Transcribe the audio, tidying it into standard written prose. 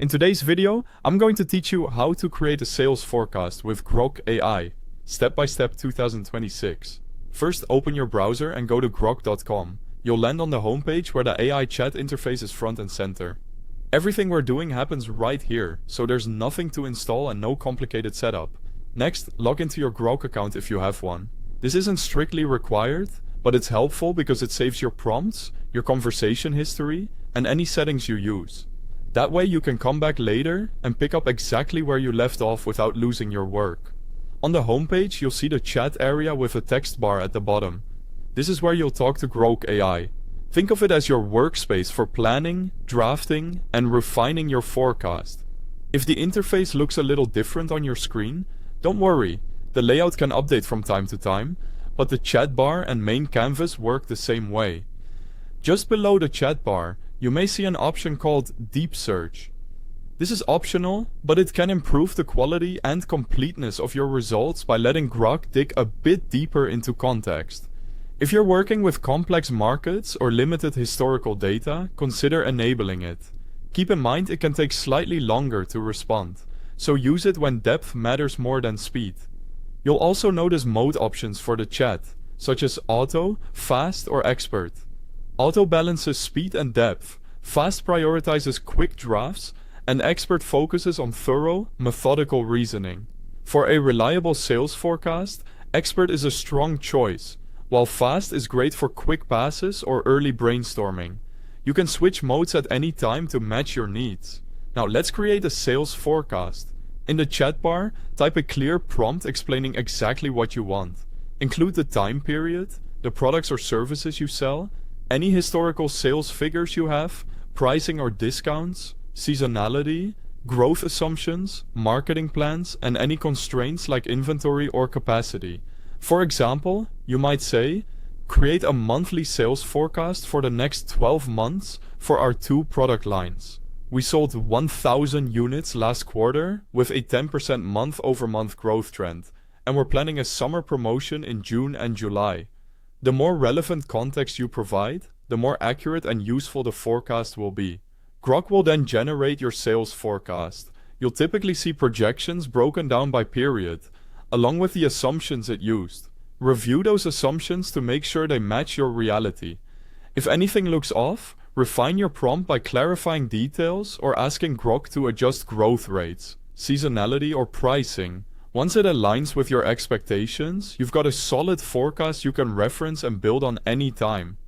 In today's video, I'm going to teach you how to create a sales forecast with Grok AI, step by step 2026. First, open your browser and go to grok.com. You'll land on the homepage where the AI chat interface is front and center. Everything we're doing happens right here, so there's nothing to install and no complicated setup. Next, log into your Grok account if you have one. This isn't strictly required, but it's helpful because it saves your prompts, your conversation history, and any settings you use. That way you can come back later and pick up exactly where you left off without losing your work. On the homepage, you'll see the chat area with a text bar at the bottom. This is where you'll talk to Grok AI. Think of it as your workspace for planning, drafting, and refining your forecast. If the interface looks a little different on your screen, don't worry, the layout can update from time to time, but the chat bar and main canvas work the same way. Just below the chat bar, you may see an option called Deep Search. This is optional, but it can improve the quality and completeness of your results by letting Grok dig a bit deeper into context. If you're working with complex markets or limited historical data, consider enabling it. Keep in mind it can take slightly longer to respond, so use it when depth matters more than speed. You'll also notice mode options for the chat, such as Auto, Fast, or Expert. Auto balances speed and depth, Fast prioritizes quick drafts, and Expert focuses on thorough, methodical reasoning. For a reliable sales forecast, Expert is a strong choice, while Fast is great for quick passes or early brainstorming. You can switch modes at any time to match your needs. Now let's create a sales forecast. In the chat bar, type a clear prompt explaining exactly what you want. Include the time period, the products or services you sell, any historical sales figures you have, pricing or discounts, seasonality, growth assumptions, marketing plans, and any constraints like inventory or capacity. For example, you might say, create a monthly sales forecast for the next 12 months for our 2 product lines. We sold 1,000 units last quarter with a 10% month-over-month growth trend, and we're planning a summer promotion in June and July. The more relevant context you provide, the more accurate and useful the forecast will be. Grok will then generate your sales forecast. You'll typically see projections broken down by period, along with the assumptions it used. Review those assumptions to make sure they match your reality. If anything looks off, refine your prompt by clarifying details or asking Grok to adjust growth rates, seasonality, or pricing. Once it aligns with your expectations, you've got a solid forecast you can reference and build on any time.